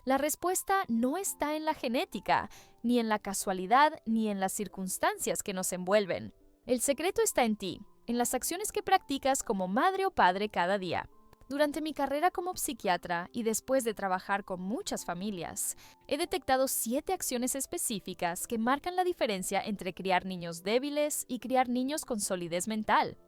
La respuesta no está en la genética, ni en la casualidad, ni en las circunstancias que nos envuelven. El secreto está en ti, en las acciones que practicas como madre o padre cada día. Durante mi carrera como psiquiatra y después de trabajar con muchas familias, he detectado 7 acciones específicas que marcan la diferencia entre criar niños débiles y criar niños con solidez mental.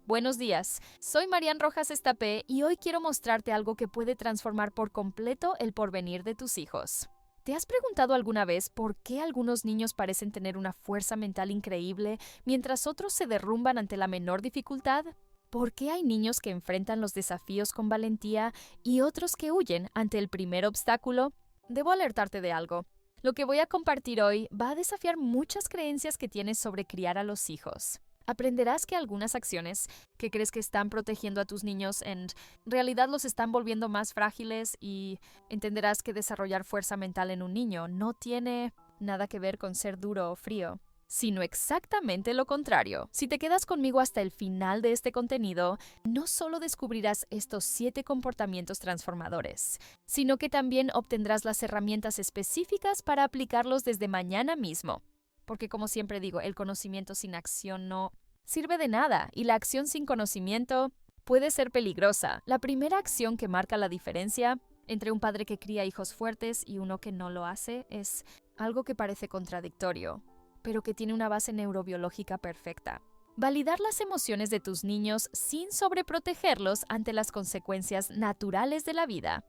Buenos días, soy Marian Rojas Estapé y hoy quiero mostrarte algo que puede transformar por completo el porvenir de tus hijos. ¿Te has preguntado alguna vez por qué algunos niños parecen tener una fuerza mental increíble mientras otros se derrumban ante la menor dificultad? ¿Por qué hay niños que enfrentan los desafíos con valentía y otros que huyen ante el primer obstáculo? Debo alertarte de algo. Lo que voy a compartir hoy va a desafiar muchas creencias que tienes sobre criar a los hijos. Aprenderás que algunas acciones que crees que están protegiendo a tus niños en realidad los están volviendo más frágiles y entenderás que desarrollar fuerza mental en un niño no tiene nada que ver con ser duro o frío, sino exactamente lo contrario. Si te quedas conmigo hasta el final de este contenido, no solo descubrirás estos 7 comportamientos transformadores, sino que también obtendrás las herramientas específicas para aplicarlos desde mañana mismo. Porque como siempre digo, el conocimiento sin acción no sirve de nada y la acción sin conocimiento puede ser peligrosa. La primera acción que marca la diferencia entre un padre que cría hijos fuertes y uno que no lo hace es algo que parece contradictorio, pero que tiene una base neurobiológica perfecta. Validar las emociones de tus niños sin sobreprotegerlos ante las consecuencias naturales de la vida.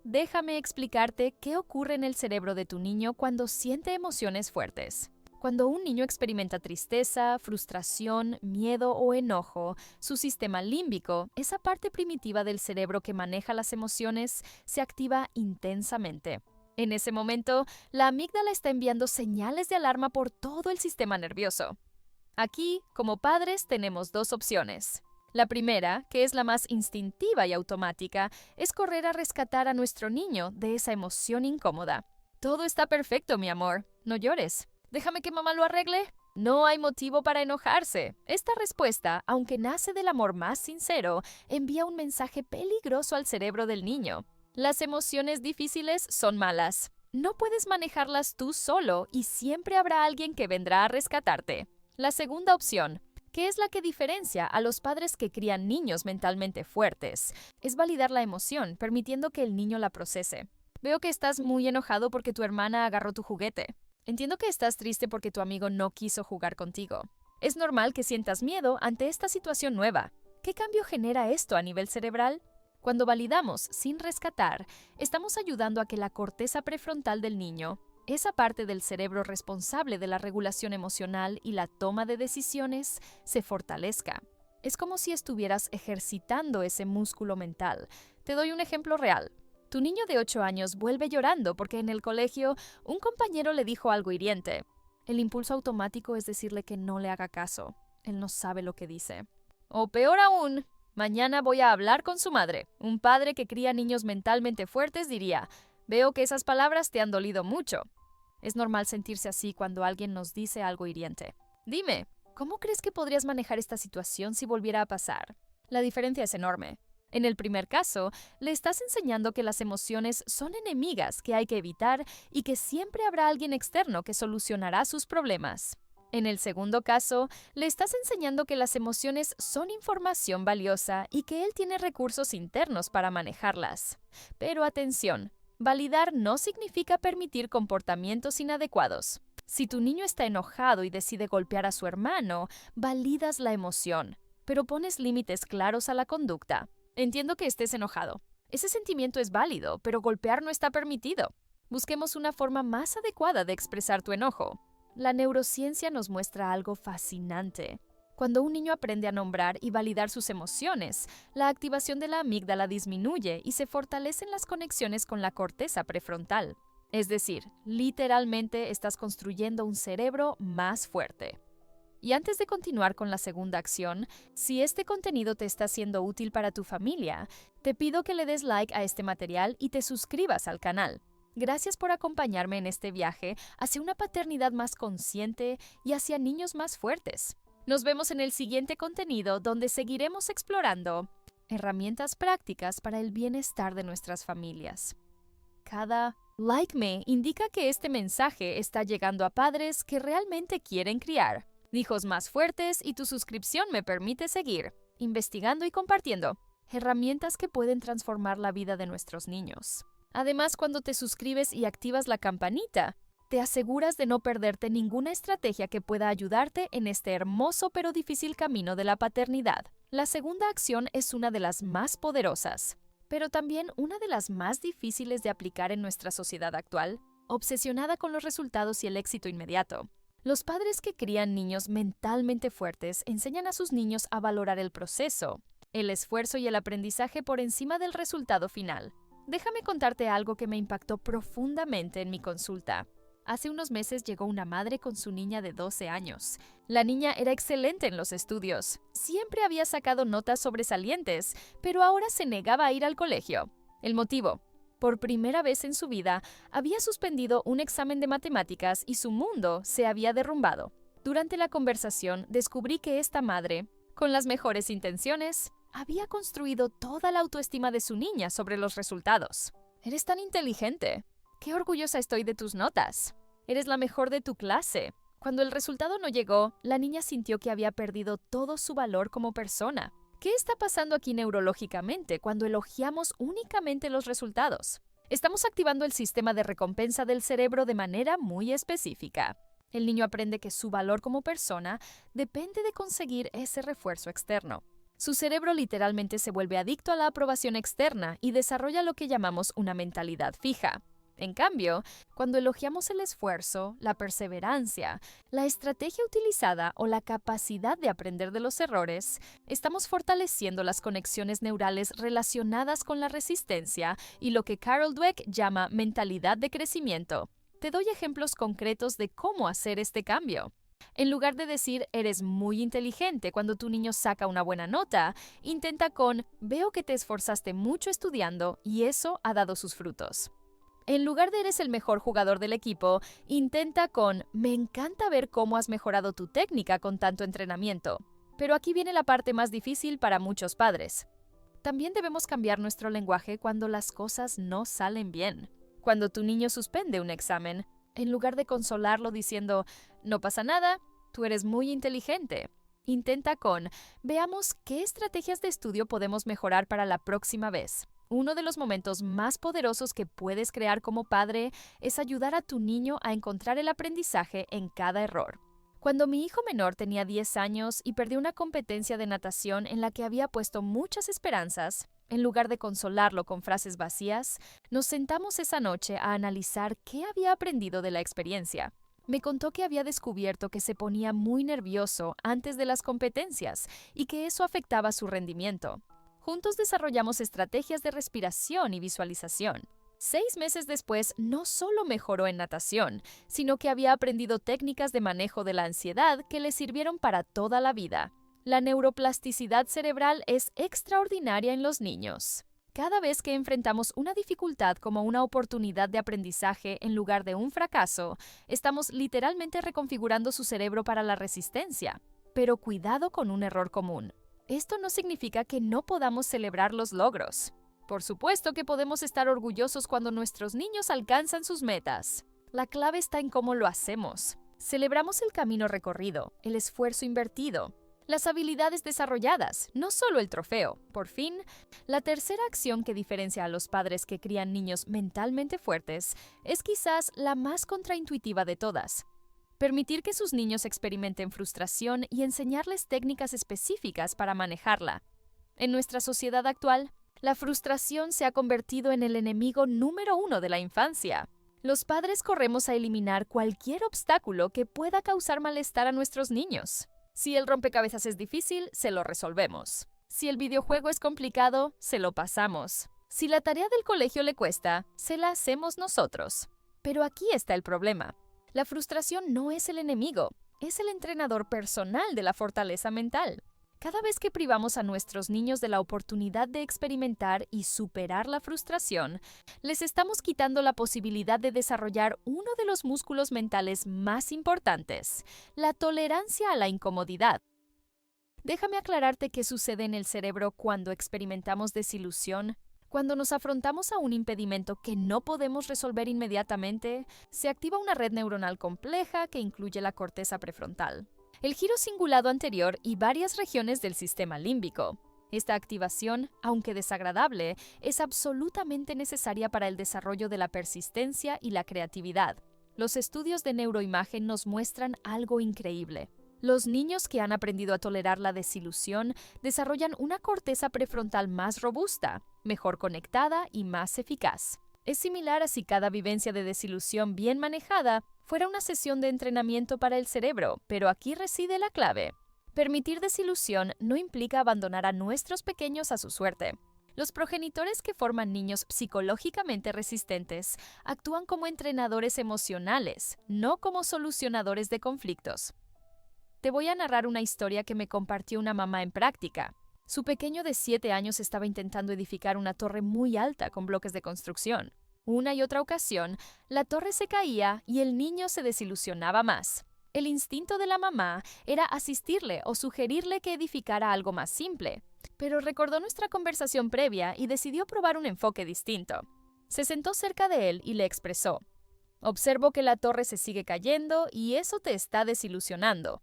Déjame explicarte qué ocurre en el cerebro de tu niño cuando siente emociones fuertes. Cuando un niño experimenta tristeza, frustración, miedo o enojo, su sistema límbico, esa parte primitiva del cerebro que maneja las emociones, se activa intensamente. En ese momento, la amígdala está enviando señales de alarma por todo el sistema nervioso. Aquí, como padres, tenemos 2 opciones. La primera, que es la más instintiva y automática, es correr a rescatar a nuestro niño de esa emoción incómoda. Todo está perfecto, mi amor. No llores. Déjame que mamá lo arregle. No hay motivo para enojarse. Esta respuesta, aunque nace del amor más sincero, envía un mensaje peligroso al cerebro del niño. Las emociones difíciles son malas. No puedes manejarlas tú solo y siempre habrá alguien que vendrá a rescatarte. La segunda opción, que es la que diferencia a los padres que crían niños mentalmente fuertes, es validar la emoción, permitiendo que el niño la procese. Veo que estás muy enojado porque tu hermana agarró tu juguete. Entiendo que estás triste porque tu amigo no quiso jugar contigo. Es normal que sientas miedo ante esta situación nueva. ¿Qué cambio genera esto a nivel cerebral? Cuando validamos sin rescatar, estamos ayudando a que la corteza prefrontal del niño, esa parte del cerebro responsable de la regulación emocional y la toma de decisiones, se fortalezca. Es como si estuvieras ejercitando ese músculo mental. Te doy un ejemplo real. Tu niño de 8 años vuelve llorando porque en el colegio un compañero le dijo algo hiriente. El impulso automático es decirle que no le haga caso. Él no sabe lo que dice. O peor aún, mañana voy a hablar con su madre. Un padre que cría niños mentalmente fuertes diría: veo que esas palabras te han dolido mucho. Es normal sentirse así cuando alguien nos dice algo hiriente. Dime, ¿cómo crees que podrías manejar esta situación si volviera a pasar? La diferencia es enorme. En el primer caso, le estás enseñando que las emociones son enemigas que hay que evitar y que siempre habrá alguien externo que solucionará sus problemas. En el segundo caso, le estás enseñando que las emociones son información valiosa y que él tiene recursos internos para manejarlas. Pero atención, validar no significa permitir comportamientos inadecuados. Si tu niño está enojado y decide golpear a su hermano, validas la emoción, pero pones límites claros a la conducta. Entiendo que estés enojado. Ese sentimiento es válido, pero golpear no está permitido. Busquemos una forma más adecuada de expresar tu enojo. La neurociencia nos muestra algo fascinante. Cuando un niño aprende a nombrar y validar sus emociones, la activación de la amígdala disminuye y se fortalecen las conexiones con la corteza prefrontal. Es decir, literalmente estás construyendo un cerebro más fuerte. Y antes de continuar con la segunda acción, si este contenido te está siendo útil para tu familia, te pido que le des like a este material y te suscribas al canal. Gracias por acompañarme en este viaje hacia una paternidad más consciente y hacia niños más fuertes. Nos vemos en el siguiente contenido donde seguiremos explorando herramientas prácticas para el bienestar de nuestras familias. cada like me indica que este mensaje está llegando a padres que realmente quieren criar hijos más fuertes y tu suscripción me permite seguir investigando y compartiendo herramientas que pueden transformar la vida de nuestros niños. Además, cuando te suscribes y activas la campanita, te aseguras de no perderte ninguna estrategia que pueda ayudarte en este hermoso pero difícil camino de la paternidad. La segunda acción es una de las más poderosas, pero también una de las más difíciles de aplicar en nuestra sociedad actual, obsesionada con los resultados y el éxito inmediato. Los padres que crían niños mentalmente fuertes enseñan a sus niños a valorar el proceso, el esfuerzo y el aprendizaje por encima del resultado final. Déjame contarte algo que me impactó profundamente en mi consulta. Hace unos meses llegó una madre con su niña de 12 años. La niña era excelente en los estudios. Siempre había sacado notas sobresalientes, pero ahora se negaba a ir al colegio. El motivo: por primera vez en su vida, había suspendido un examen de matemáticas y su mundo se había derrumbado. Durante la conversación, descubrí que esta madre, con las mejores intenciones, había construido toda la autoestima de su niña sobre los resultados. Eres tan inteligente. Qué orgullosa estoy de tus notas. Eres la mejor de tu clase. Cuando el resultado no llegó, la niña sintió que había perdido todo su valor como persona. ¿Qué está pasando aquí neurológicamente cuando elogiamos únicamente los resultados? Estamos activando el sistema de recompensa del cerebro de manera muy específica. El niño aprende que su valor como persona depende de conseguir ese refuerzo externo. Su cerebro literalmente se vuelve adicto a la aprobación externa y desarrolla lo que llamamos una mentalidad fija. En cambio, cuando elogiamos el esfuerzo, la perseverancia, la estrategia utilizada o la capacidad de aprender de los errores, estamos fortaleciendo las conexiones neurales relacionadas con la resistencia y lo que Carol Dweck llama mentalidad de crecimiento. Te doy ejemplos concretos de cómo hacer este cambio. En lugar de decir eres muy inteligente cuando tu niño saca una buena nota, intenta con veo que te esforzaste mucho estudiando y eso ha dado sus frutos. En lugar de eres el mejor jugador del equipo, intenta con me encanta ver cómo has mejorado tu técnica con tanto entrenamiento. Pero aquí viene la parte más difícil para muchos padres. También debemos cambiar nuestro lenguaje cuando las cosas no salen bien. Cuando tu niño suspende un examen, en lugar de consolarlo diciendo no pasa nada, tú eres muy inteligente, intenta con veamos qué estrategias de estudio podemos mejorar para la próxima vez. Uno de los momentos más poderosos que puedes crear como padre es ayudar a tu niño a encontrar el aprendizaje en cada error. Cuando mi hijo menor tenía 10 años y perdió una competencia de natación en la que había puesto muchas esperanzas, en lugar de consolarlo con frases vacías, nos sentamos esa noche a analizar qué había aprendido de la experiencia. Me contó que había descubierto que se ponía muy nervioso antes de las competencias y que eso afectaba su rendimiento. Juntos desarrollamos estrategias de respiración y visualización. 6 meses después, no solo mejoró en natación, sino que había aprendido técnicas de manejo de la ansiedad que le sirvieron para toda la vida. La neuroplasticidad cerebral es extraordinaria en los niños. Cada vez que enfrentamos una dificultad como una oportunidad de aprendizaje en lugar de un fracaso, estamos literalmente reconfigurando su cerebro para la resistencia. Pero cuidado con un error común. Esto no significa que no podamos celebrar los logros. Por supuesto que podemos estar orgullosos cuando nuestros niños alcanzan sus metas. La clave está en cómo lo hacemos. Celebramos el camino recorrido, el esfuerzo invertido, las habilidades desarrolladas, no solo el trofeo. Por fin, la tercera acción que diferencia a los padres que crían niños mentalmente fuertes es quizás la más contraintuitiva de todas. Permitir que sus niños experimenten frustración y enseñarles técnicas específicas para manejarla. En nuestra sociedad actual, la frustración se ha convertido en el enemigo número 1 de la infancia. Los padres corremos a eliminar cualquier obstáculo que pueda causar malestar a nuestros niños. Si el rompecabezas es difícil, se lo resolvemos. Si el videojuego es complicado, se lo pasamos. Si la tarea del colegio le cuesta, se la hacemos nosotros. Pero aquí está el problema. La frustración no es el enemigo, es el entrenador personal de la fortaleza mental. Cada vez que privamos a nuestros niños de la oportunidad de experimentar y superar la frustración, les estamos quitando la posibilidad de desarrollar uno de los músculos mentales más importantes, la tolerancia a la incomodidad. Déjame aclararte qué sucede en el cerebro cuando experimentamos desilusión Cuando nos afrontamos a un impedimento que no podemos resolver inmediatamente, se activa una red neuronal compleja que incluye la corteza prefrontal, el giro cingulado anterior y varias regiones del sistema límbico. Esta activación, aunque desagradable, es absolutamente necesaria para el desarrollo de la persistencia y la creatividad. Los estudios de neuroimagen nos muestran algo increíble. Los niños que han aprendido a tolerar la desilusión desarrollan una corteza prefrontal más robusta, mejor conectada y más eficaz. Es similar a si cada vivencia de desilusión bien manejada fuera una sesión de entrenamiento para el cerebro, pero aquí reside la clave. Permitir desilusión no implica abandonar a nuestros pequeños a su suerte. Los progenitores que forman niños psicológicamente resistentes actúan como entrenadores emocionales, no como solucionadores de conflictos. Te voy a narrar una historia que me compartió una mamá en práctica. Su pequeño de 7 años estaba intentando edificar una torre muy alta con bloques de construcción. Una y otra ocasión, la torre se caía y el niño se desilusionaba más. El instinto de la mamá era asistirle o sugerirle que edificara algo más simple, pero recordó nuestra conversación previa y decidió probar un enfoque distinto. Se sentó cerca de él y le expresó: «Observo que la torre se sigue cayendo y eso te está desilusionando».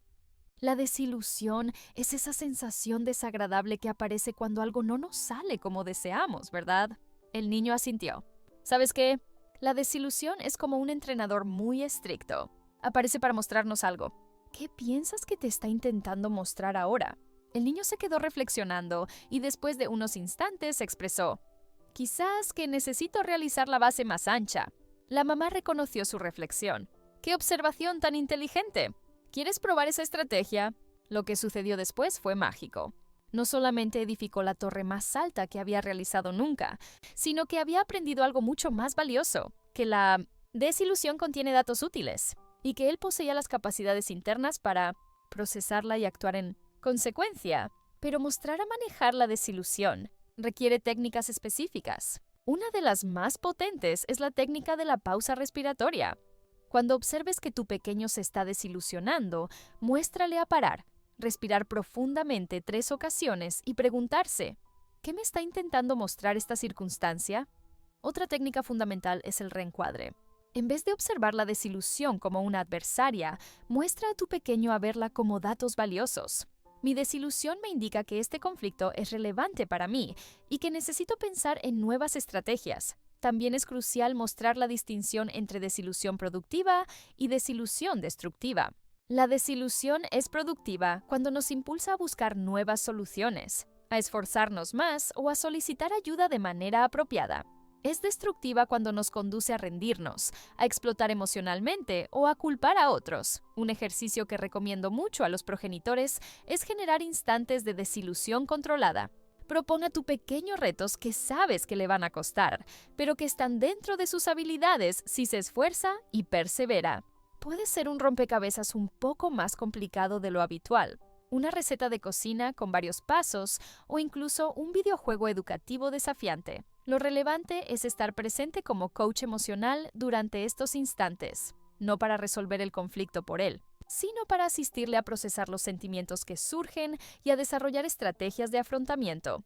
La desilusión es esa sensación desagradable que aparece cuando algo no nos sale como deseamos, ¿verdad? El niño asintió. ¿Sabes qué? La desilusión es como un entrenador muy estricto. Aparece para mostrarnos algo. ¿Qué piensas que te está intentando mostrar ahora? El niño se quedó reflexionando y después de unos instantes expresó: «Quizás que necesito realizar la base más ancha». La mamá reconoció su reflexión. ¡Qué observación tan inteligente! ¿Quieres probar esa estrategia? Lo que sucedió después fue mágico. No solamente edificó la torre más alta que había realizado nunca, sino que había aprendido algo mucho más valioso, que la desilusión contiene datos útiles, y que él poseía las capacidades internas para procesarla y actuar en consecuencia. Pero mostrar a manejar la desilusión requiere técnicas específicas. Una de las más potentes es la técnica de la pausa respiratoria. Cuando observes que tu pequeño se está desilusionando, muéstrale a parar, respirar profundamente 3 ocasiones y preguntarse: ¿qué me está intentando mostrar esta circunstancia? Otra técnica fundamental es el reencuadre. En vez de observar la desilusión como una adversaria, muestra a tu pequeño a verla como datos valiosos. Mi desilusión me indica que este conflicto es relevante para mí y que necesito pensar en nuevas estrategias. También es crucial mostrar la distinción entre desilusión productiva y desilusión destructiva. La desilusión es productiva cuando nos impulsa a buscar nuevas soluciones, a esforzarnos más o a solicitar ayuda de manera apropiada. Es destructiva cuando nos conduce a rendirnos, a explotar emocionalmente o a culpar a otros. Un ejercicio que recomiendo mucho a los progenitores es generar instantes de desilusión controlada. Propon a tu pequeño retos que sabes que le van a costar, pero que están dentro de sus habilidades si se esfuerza y persevera. Puede ser un rompecabezas un poco más complicado de lo habitual, una receta de cocina con varios pasos o incluso un videojuego educativo desafiante. Lo relevante es estar presente como coach emocional durante estos instantes, no para resolver el conflicto por él, sino para asistirle a procesar los sentimientos que surgen y a desarrollar estrategias de afrontamiento.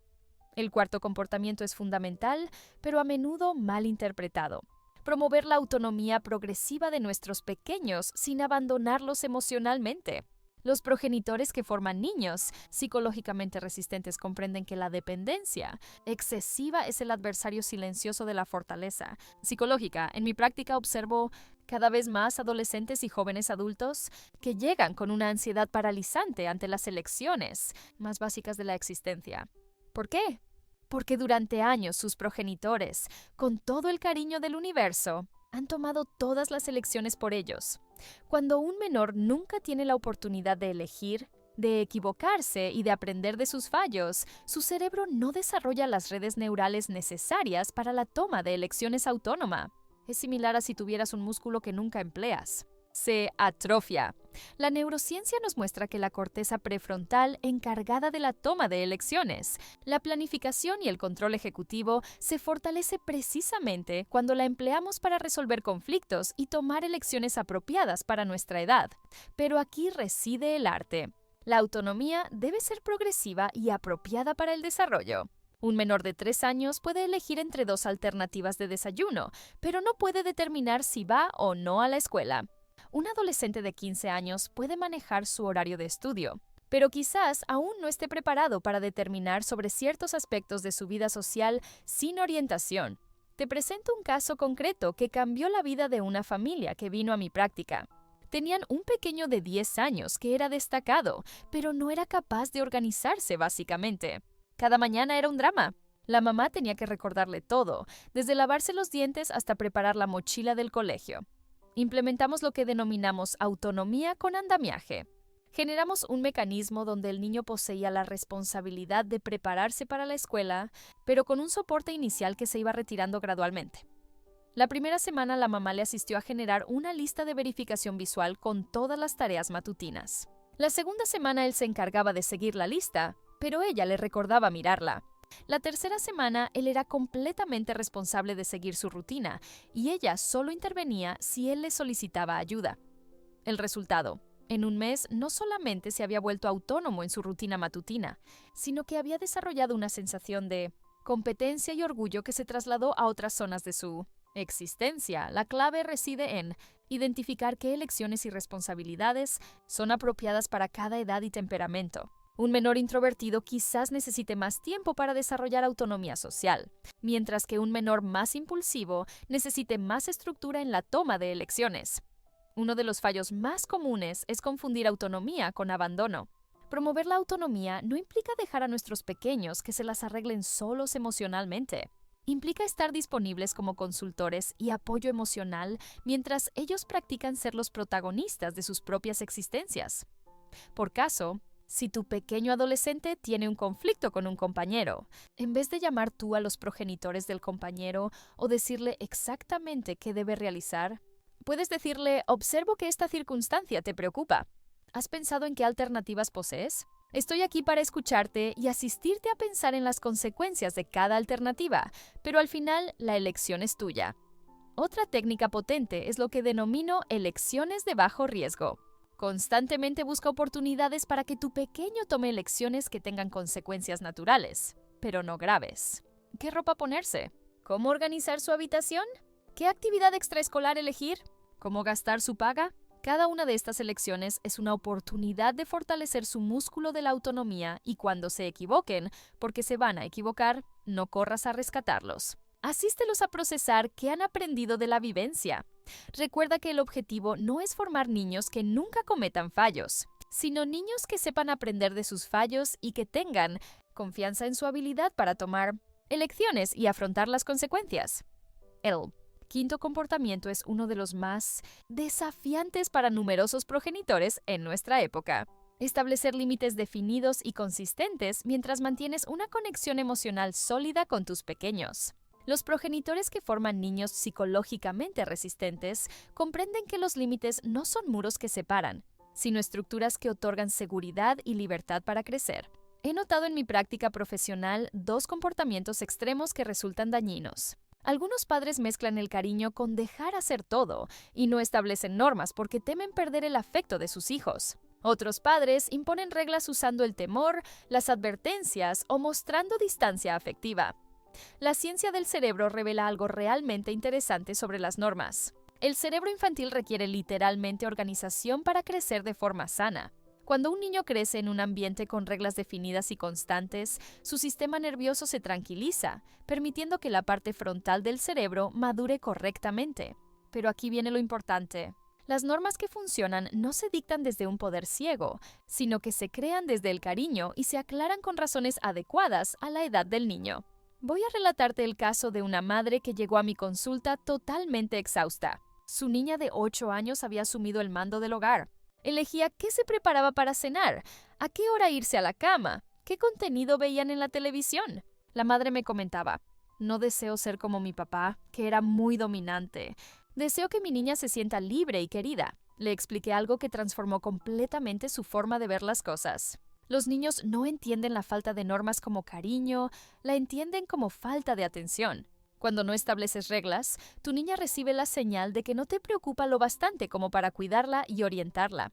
El cuarto comportamiento es fundamental, pero a menudo mal interpretado. Promover la autonomía progresiva de nuestros pequeños sin abandonarlos emocionalmente. Los progenitores que forman niños psicológicamente resistentes comprenden que la dependencia excesiva es el adversario silencioso de la fortaleza psicológica. En mi práctica observo cada vez más adolescentes y jóvenes adultos que llegan con una ansiedad paralizante ante las elecciones más básicas de la existencia. ¿Por qué? Porque durante años sus progenitores, con todo el cariño del universo, han tomado todas las elecciones por ellos. Cuando un menor nunca tiene la oportunidad de elegir, de equivocarse y de aprender de sus fallos, su cerebro no desarrolla las redes neurales necesarias para la toma de elecciones autónoma. Es similar a si tuvieras un músculo que nunca empleas. Se atrofia. La neurociencia nos muestra que la corteza prefrontal, encargada de la toma de elecciones, la planificación y el control ejecutivo, se fortalece precisamente cuando la empleamos para resolver conflictos y tomar elecciones apropiadas para nuestra edad. Pero aquí reside el arte. La autonomía debe ser progresiva y apropiada para el desarrollo. Un menor de 3 años puede elegir entre dos alternativas de desayuno, pero no puede determinar si va o no a la escuela. Un adolescente de 15 años puede manejar su horario de estudio, pero quizás aún no esté preparado para determinar sobre ciertos aspectos de su vida social sin orientación. Te presento un caso concreto que cambió la vida de una familia que vino a mi práctica. Tenían un pequeño de 10 años que era destacado, pero no era capaz de organizarse básicamente. Cada mañana era un drama. La mamá tenía que recordarle todo, desde lavarse los dientes hasta preparar la mochila del colegio. Implementamos lo que denominamos autonomía con andamiaje. Generamos un mecanismo donde el niño poseía la responsabilidad de prepararse para la escuela, pero con un soporte inicial que se iba retirando gradualmente. La primera semana la mamá le asistió a generar una lista de verificación visual con todas las tareas matutinas. La segunda semana él se encargaba de seguir la lista, pero ella le recordaba mirarla. La tercera semana él era completamente responsable de seguir su rutina y ella solo intervenía si él le solicitaba ayuda. El resultado: en un mes no solamente se había vuelto autónomo en su rutina matutina, sino que había desarrollado una sensación de competencia y orgullo que se trasladó a otras zonas de su existencia. La clave reside en identificar qué elecciones y responsabilidades son apropiadas para cada edad y temperamento. Un menor introvertido quizás necesite más tiempo para desarrollar autonomía social, mientras que un menor más impulsivo necesite más estructura en la toma de elecciones. Uno de los fallos más comunes es confundir autonomía con abandono. Promover la autonomía no implica dejar a nuestros pequeños que se las arreglen solos emocionalmente. Implica estar disponibles como consultores y apoyo emocional mientras ellos practican ser los protagonistas de sus propias existencias. Por caso, si tu pequeño adolescente tiene un conflicto con un compañero, en vez de llamar tú a los progenitores del compañero o decirle exactamente qué debe realizar, puedes decirle: observo que esta circunstancia te preocupa. ¿Has pensado en qué alternativas posees? Estoy aquí para escucharte y asistirte a pensar en las consecuencias de cada alternativa, pero al final la elección es tuya. Otra técnica potente es lo que denomino elecciones de bajo riesgo. Constantemente busca oportunidades para que tu pequeño tome elecciones que tengan consecuencias naturales, pero no graves. ¿Qué ropa ponerse? ¿Cómo organizar su habitación? ¿Qué actividad extraescolar elegir? ¿Cómo gastar su paga? Cada una de estas elecciones es una oportunidad de fortalecer su músculo de la autonomía y cuando se equivoquen, porque se van a equivocar, no corras a rescatarlos. Asístelos a procesar qué han aprendido de la vivencia. Recuerda que el objetivo no es formar niños que nunca cometan fallos, sino niños que sepan aprender de sus fallos y que tengan confianza en su habilidad para tomar elecciones y afrontar las consecuencias. El quinto comportamiento es uno de los más desafiantes para numerosos progenitores en nuestra época. Establecer límites definidos y consistentes mientras mantienes una conexión emocional sólida con tus pequeños. Los progenitores que forman niños psicológicamente resistentes comprenden que los límites no son muros que separan, sino estructuras que otorgan seguridad y libertad para crecer. He notado en mi práctica profesional dos comportamientos extremos que resultan dañinos. Algunos padres mezclan el cariño con dejar hacer todo y no establecen normas porque temen perder el afecto de sus hijos. Otros padres imponen reglas usando el temor, las advertencias o mostrando distancia afectiva. La ciencia del cerebro revela algo realmente interesante sobre las normas. El cerebro infantil requiere literalmente organización para crecer de forma sana. Cuando un niño crece en un ambiente con reglas definidas y constantes, su sistema nervioso se tranquiliza, permitiendo que la parte frontal del cerebro madure correctamente. Pero aquí viene lo importante. Las normas que funcionan no se dictan desde un poder ciego, sino que se crean desde el cariño y se aclaran con razones adecuadas a la edad del niño. Voy a relatarte el caso de una madre que llegó a mi consulta totalmente exhausta. Su niña de 8 años había asumido el mando del hogar. Elegía qué se preparaba para cenar, a qué hora irse a la cama, qué contenido veían en la televisión. La madre me comentaba: no deseo ser como mi papá, que era muy dominante. Deseo que mi niña se sienta libre y querida. Le expliqué algo que transformó completamente su forma de ver las cosas. Los niños no entienden la falta de normas como cariño, la entienden como falta de atención. Cuando no estableces reglas, tu niña recibe la señal de que no te preocupa lo bastante como para cuidarla y orientarla.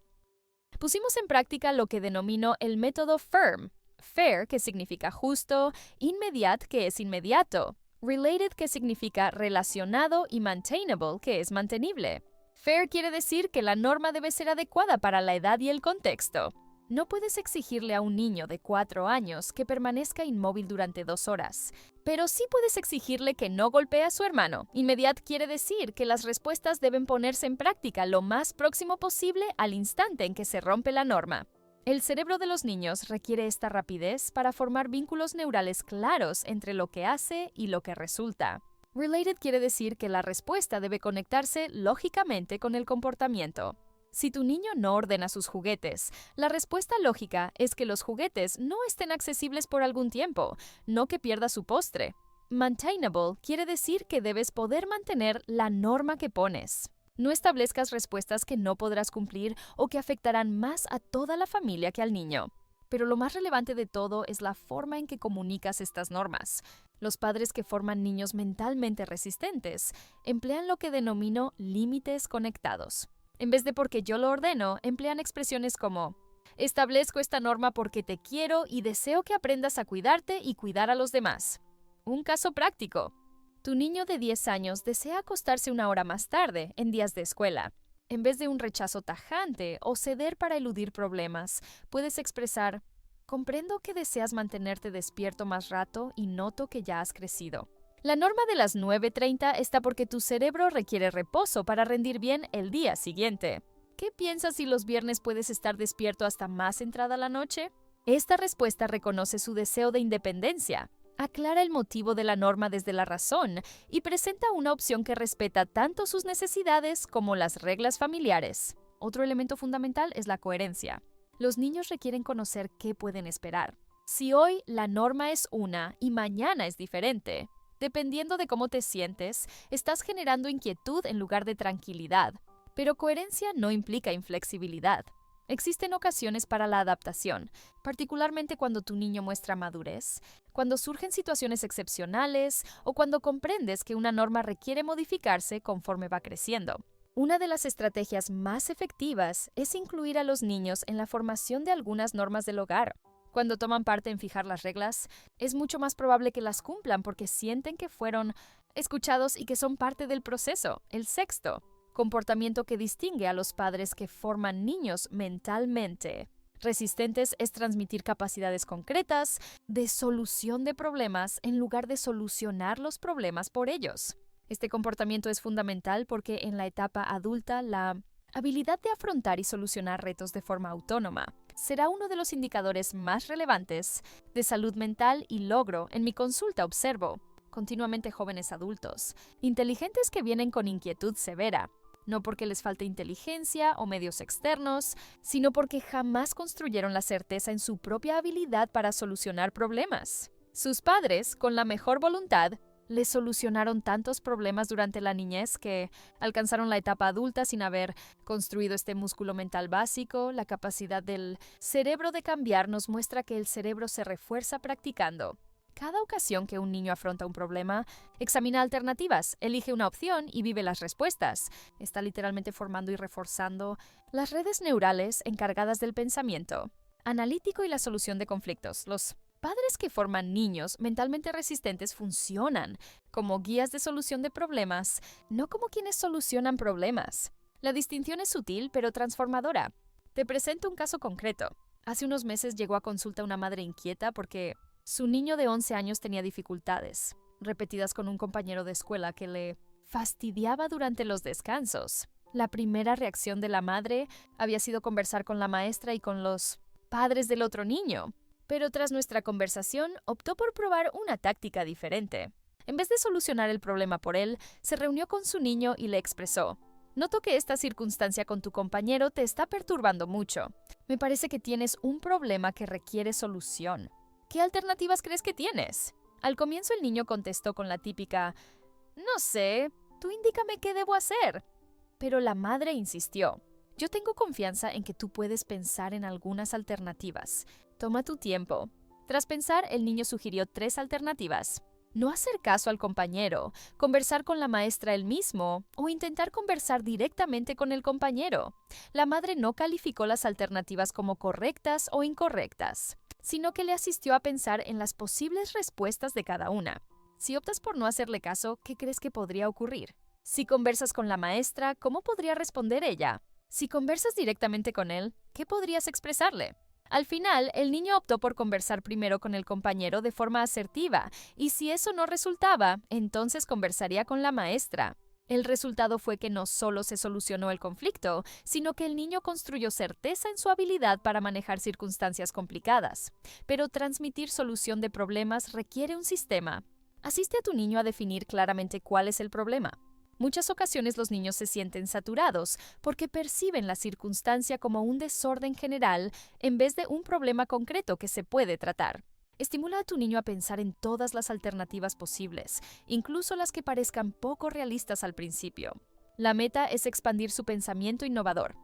Pusimos en práctica lo que denomino el método FIRM, fair, que significa justo, immediate, que es inmediato, related, que significa relacionado, y maintainable, que es mantenible. Fair quiere decir que la norma debe ser adecuada para la edad y el contexto. No puedes exigirle a un niño de 4 años que permanezca inmóvil durante 2 horas, pero sí puedes exigirle que no golpee a su hermano. Immediate quiere decir que las respuestas deben ponerse en práctica lo más próximo posible al instante en que se rompe la norma. El cerebro de los niños requiere esta rapidez para formar vínculos neurales claros entre lo que hace y lo que resulta. Related quiere decir que la respuesta debe conectarse lógicamente con el comportamiento. Si tu niño no ordena sus juguetes, la respuesta lógica es que los juguetes no estén accesibles por algún tiempo, no que pierda su postre. Maintainable quiere decir que debes poder mantener la norma que pones. No establezcas respuestas que no podrás cumplir o que afectarán más a toda la familia que al niño. Pero lo más relevante de todo es la forma en que comunicas estas normas. Los padres que forman niños mentalmente resistentes emplean lo que denomino límites conectados. En vez de porque yo lo ordeno, emplean expresiones como: establezco esta norma porque te quiero y deseo que aprendas a cuidarte y cuidar a los demás. Un caso práctico. Tu niño de 10 años desea acostarse 1 hora más tarde en días de escuela. En vez de un rechazo tajante o ceder para eludir problemas, puedes expresar: comprendo que deseas mantenerte despierto más rato y noto que ya has crecido. La norma de las 9:30 está porque tu cerebro requiere reposo para rendir bien el día siguiente. ¿Qué piensas si los viernes puedes estar despierto hasta más entrada la noche? Esta respuesta reconoce su deseo de independencia, aclara el motivo de la norma desde la razón y presenta una opción que respeta tanto sus necesidades como las reglas familiares. Otro elemento fundamental es la coherencia. Los niños requieren conocer qué pueden esperar. Si hoy la norma es una y mañana es diferente, dependiendo de cómo te sientes, estás generando inquietud en lugar de tranquilidad. Pero coherencia no implica inflexibilidad. Existen ocasiones para la adaptación, particularmente cuando tu niño muestra madurez, cuando surgen situaciones excepcionales o cuando comprendes que una norma requiere modificarse conforme va creciendo. Una de las estrategias más efectivas es incluir a los niños en la formación de algunas normas del hogar. Cuando toman parte en fijar las reglas, es mucho más probable que las cumplan porque sienten que fueron escuchados y que son parte del proceso. El sexto, comportamiento que distingue a los padres que forman niños mentalmente resistentes, es transmitir capacidades concretas de solución de problemas en lugar de solucionar los problemas por ellos. Este comportamiento es fundamental porque en la etapa adulta la habilidad de afrontar y solucionar retos de forma autónoma será uno de los indicadores más relevantes de salud mental y logro. En mi consulta observo continuamente jóvenes adultos, inteligentes que vienen con inquietud severa, no porque les falte inteligencia o medios externos, sino porque jamás construyeron la certeza en su propia habilidad para solucionar problemas. Sus padres, con la mejor voluntad, les solucionaron tantos problemas durante la niñez que alcanzaron la etapa adulta sin haber construido este músculo mental básico. La capacidad del cerebro de cambiar nos muestra que el cerebro se refuerza practicando. Cada ocasión que un niño afronta un problema, examina alternativas, elige una opción y vive las respuestas. Está literalmente formando y reforzando las redes neurales encargadas del pensamiento analítico y la solución de conflictos. Los padres que forman niños mentalmente resistentes funcionan como guías de solución de problemas, no como quienes solucionan problemas. La distinción es sutil pero transformadora. Te presento un caso concreto. Hace unos meses llegó a consulta una madre inquieta porque su niño de 11 años tenía dificultades, repetidas con un compañero de escuela que le fastidiaba durante los descansos. La primera reacción de la madre había sido conversar con la maestra y con los padres del otro niño. Pero tras nuestra conversación, optó por probar una táctica diferente. En vez de solucionar el problema por él, se reunió con su niño y le expresó: noto que esta circunstancia con tu compañero te está perturbando mucho. Me parece que tienes un problema que requiere solución. ¿Qué alternativas crees que tienes? Al comienzo el niño contestó con la típica: no sé, tú indícame qué debo hacer. Pero la madre insistió: yo tengo confianza en que tú puedes pensar en algunas alternativas. Toma tu tiempo. Tras pensar, el niño sugirió 3 alternativas. No hacer caso al compañero, conversar con la maestra él mismo o intentar conversar directamente con el compañero. La madre no calificó las alternativas como correctas o incorrectas, sino que le asistió a pensar en las posibles respuestas de cada una. Si optas por no hacerle caso, ¿qué crees que podría ocurrir? Si conversas con la maestra, ¿cómo podría responder ella? Si conversas directamente con él, ¿qué podrías expresarle? Al final, el niño optó por conversar primero con el compañero de forma asertiva, y si eso no resultaba, entonces conversaría con la maestra. El resultado fue que no solo se solucionó el conflicto, sino que el niño construyó certeza en su habilidad para manejar circunstancias complicadas. Pero transmitir solución de problemas requiere un sistema. Asiste a tu niño a definir claramente cuál es el problema. Muchas ocasiones los niños se sienten saturados porque perciben la circunstancia como un desorden general en vez de un problema concreto que se puede tratar. Estimula a tu niño a pensar en todas las alternativas posibles, incluso las que parezcan poco realistas al principio. La meta es expandir su pensamiento innovador.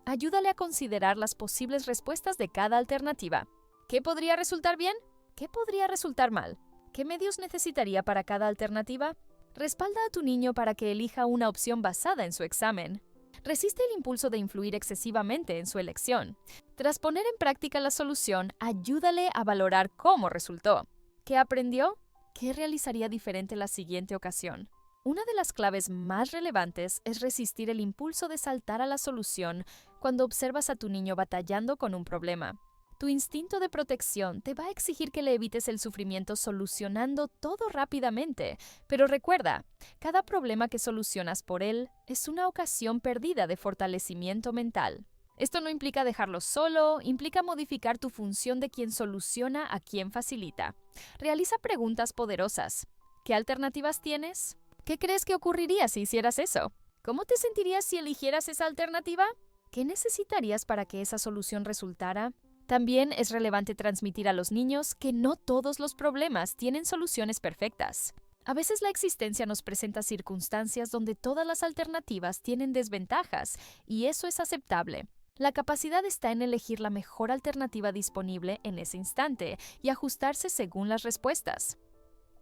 Ayúdale a considerar las posibles respuestas de cada alternativa. ¿Qué podría resultar bien? ¿Qué podría resultar mal? ¿Qué medios necesitaría para cada alternativa? Respalda a tu niño para que elija una opción basada en su examen. Resiste el impulso de influir excesivamente en su elección. Tras poner en práctica la solución, ayúdale a valorar cómo resultó. ¿Qué aprendió? ¿Qué realizaría diferente la siguiente ocasión? Una de las claves más relevantes es resistir el impulso de saltar a la solución cuando observas a tu niño batallando con un problema. Tu instinto de protección te va a exigir que le evites el sufrimiento solucionando todo rápidamente, pero recuerda, cada problema que solucionas por él es una ocasión perdida de fortalecimiento mental. Esto no implica dejarlo solo, implica modificar tu función de quien soluciona a quien facilita. Realiza preguntas poderosas. ¿Qué alternativas tienes? ¿Qué crees que ocurriría si hicieras eso? ¿Cómo te sentirías si eligieras esa alternativa? ¿Qué necesitarías para que esa solución resultara? También es relevante transmitir a los niños que no todos los problemas tienen soluciones perfectas. A veces la existencia nos presenta circunstancias donde todas las alternativas tienen desventajas, y eso es aceptable. La capacidad está en elegir la mejor alternativa disponible en ese instante y ajustarse según las respuestas.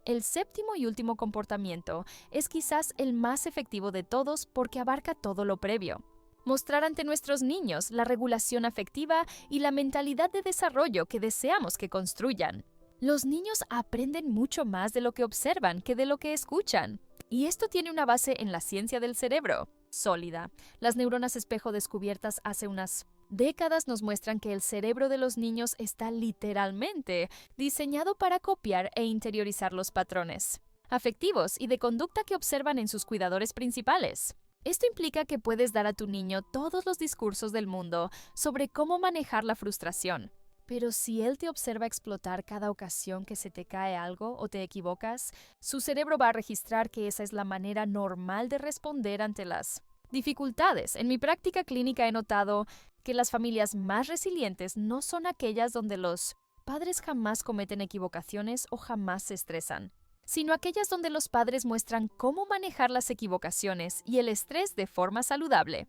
El séptimo y último comportamiento es quizás el más efectivo de todos porque abarca todo lo previo. Mostrar ante nuestros niños la regulación afectiva y la mentalidad de desarrollo que deseamos que construyan. Los niños aprenden mucho más de lo que observan que de lo que escuchan. Y esto tiene una base en la ciencia del cerebro, sólida. Las neuronas espejo descubiertas hace unas décadas nos muestran que el cerebro de los niños está literalmente diseñado para copiar e interiorizar los patrones afectivos y de conducta que observan en sus cuidadores principales. Esto implica que puedes dar a tu niño todos los discursos del mundo sobre cómo manejar la frustración. Pero si él te observa explotar cada ocasión que se te cae algo o te equivocas, su cerebro va a registrar que esa es la manera normal de responder ante las dificultades. En mi práctica clínica he notado que las familias más resilientes no son aquellas donde los padres jamás cometen equivocaciones o jamás se estresan, sino aquellas donde los padres muestran cómo manejar las equivocaciones y el estrés de forma saludable.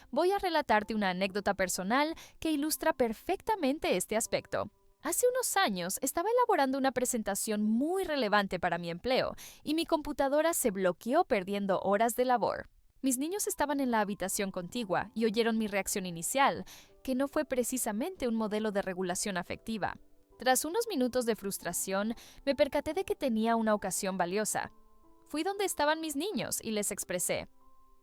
Voy a relatarte una anécdota personal que ilustra perfectamente este aspecto. Hace unos años estaba elaborando una presentación muy relevante para mi empleo y mi computadora se bloqueó perdiendo horas de labor. Mis niños estaban en la habitación contigua y oyeron mi reacción inicial, que no fue precisamente un modelo de regulación afectiva. Tras unos minutos de frustración, me percaté de que tenía una ocasión valiosa. Fui donde estaban mis niños y les expresé: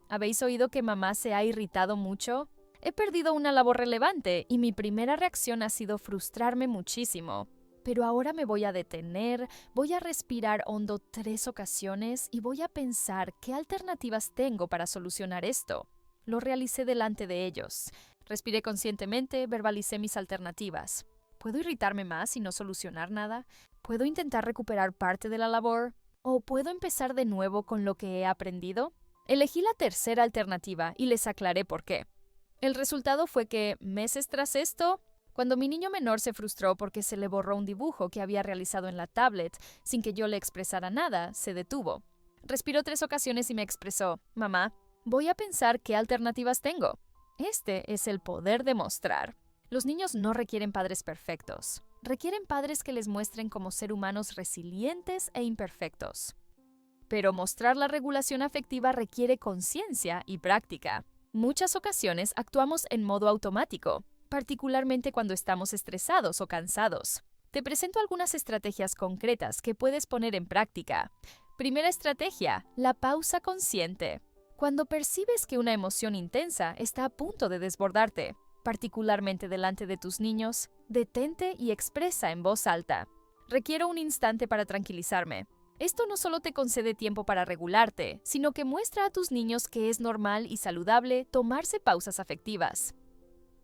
¿habéis oído que mamá se ha irritado mucho? He perdido una labor relevante y mi primera reacción ha sido frustrarme muchísimo. Pero ahora me voy a detener, voy a respirar hondo 3 ocasiones y voy a pensar qué alternativas tengo para solucionar esto. Lo realicé delante de ellos. Respiré conscientemente, verbalicé mis alternativas. ¿Puedo irritarme más y no solucionar nada? ¿Puedo intentar recuperar parte de la labor? ¿O puedo empezar de nuevo con lo que he aprendido? Elegí la tercera alternativa y les aclaré por qué. El resultado fue que, meses tras esto, cuando mi niño menor se frustró porque se le borró un dibujo que había realizado en la tablet sin que yo le expresara nada, se detuvo. Respiró 3 ocasiones y me expresó: «Mamá, voy a pensar qué alternativas tengo». Este es el poder de mostrar. Los niños no requieren padres perfectos. requieren padres que les muestren como ser humanos resilientes e imperfectos. Pero mostrar la regulación afectiva requiere conciencia y práctica. Muchas ocasiones actuamos en modo automático, particularmente cuando estamos estresados o cansados. Te presento algunas estrategias concretas que puedes poner en práctica. Primera estrategia, la pausa consciente. Cuando percibes que una emoción intensa está a punto de desbordarte, particularmente delante de tus niños, detente y expresa en voz alta. Requiero un instante para tranquilizarme. Esto no solo te concede tiempo para regularte, sino que muestra a tus niños que es normal y saludable tomarse pausas afectivas.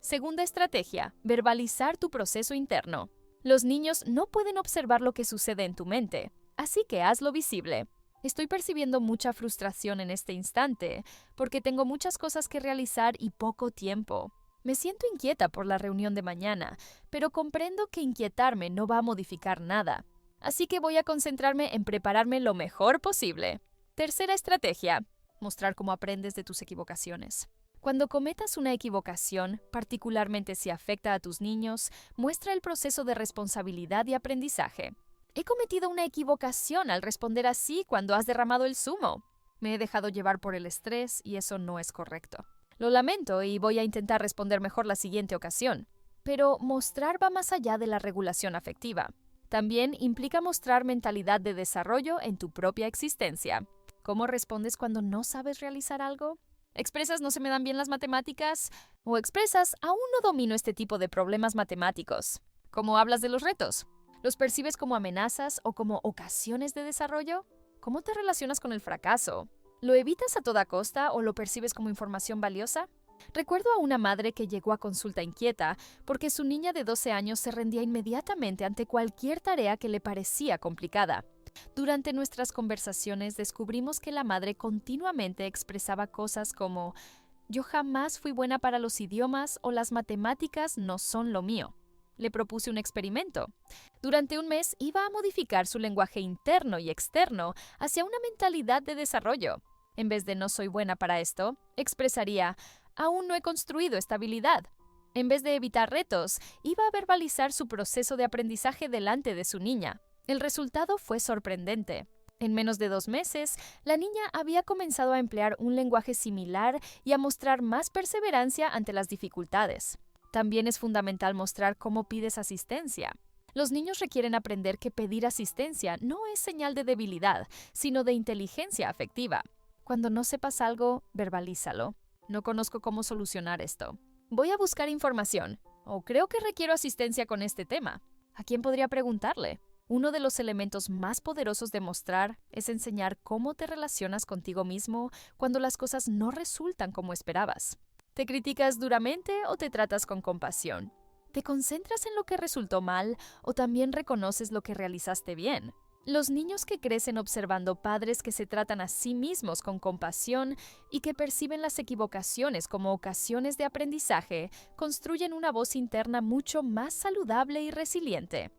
Segunda estrategia, verbalizar tu proceso interno. Los niños no pueden observar lo que sucede en tu mente, así que hazlo visible. Estoy percibiendo mucha frustración en este instante, porque tengo muchas cosas que realizar y poco tiempo. Me siento inquieta por la reunión de mañana, pero comprendo que inquietarme no va a modificar nada. Así que voy a concentrarme en prepararme lo mejor posible. Tercera estrategia, mostrar cómo aprendes de tus equivocaciones. Cuando cometas una equivocación, particularmente si afecta a tus niños, muestra el proceso de responsabilidad y aprendizaje. He cometido una equivocación al responder así cuando has derramado el zumo. Me he dejado llevar por el estrés y eso no es correcto. Lo lamento y voy a intentar responder mejor la siguiente ocasión. Pero mostrar va más allá de la regulación afectiva. También implica mostrar mentalidad de desarrollo en tu propia existencia. ¿Cómo respondes cuando no sabes realizar algo? ¿Expresas no se me dan bien las matemáticas? ¿O expresas aún no domino este tipo de problemas matemáticos? ¿Cómo hablas de los retos? ¿Los percibes como amenazas o como ocasiones de desarrollo? ¿Cómo te relacionas con el fracaso? ¿Lo evitas a toda costa o lo percibes como información valiosa? Recuerdo a una madre que llegó a consulta inquieta porque su niña de 12 años se rendía inmediatamente ante cualquier tarea que le parecía complicada. Durante nuestras conversaciones descubrimos que la madre continuamente expresaba cosas como «Yo jamás fui buena para los idiomas» o «Las matemáticas no son lo mío». Le propuse un experimento. Durante un mes iba a modificar su lenguaje interno y externo hacia una mentalidad de desarrollo. En vez de «no soy buena para esto», expresaría «aún no he construido esta habilidad». En vez de evitar retos, iba a verbalizar su proceso de aprendizaje delante de su niña. El resultado fue sorprendente. En menos de 2 meses, la niña había comenzado a emplear un lenguaje similar y a mostrar más perseverancia ante las dificultades. También es fundamental mostrar cómo pides asistencia. Los niños requieren aprender que pedir asistencia no es señal de debilidad, sino de inteligencia afectiva. Cuando no sepas algo, verbalízalo. No conozco cómo solucionar esto. Voy a buscar información. O creo que requiero asistencia con este tema. ¿A quién podría preguntarle? Uno de los elementos más poderosos de mostrar es enseñar cómo te relacionas contigo mismo cuando las cosas no resultan como esperabas. ¿Te criticas duramente o te tratas con compasión? ¿Te concentras en lo que resultó mal o también reconoces lo que realizaste bien? Los niños que crecen observando padres que se tratan a sí mismos con compasión y que perciben las equivocaciones como ocasiones de aprendizaje, construyen una voz interna mucho más saludable y resiliente.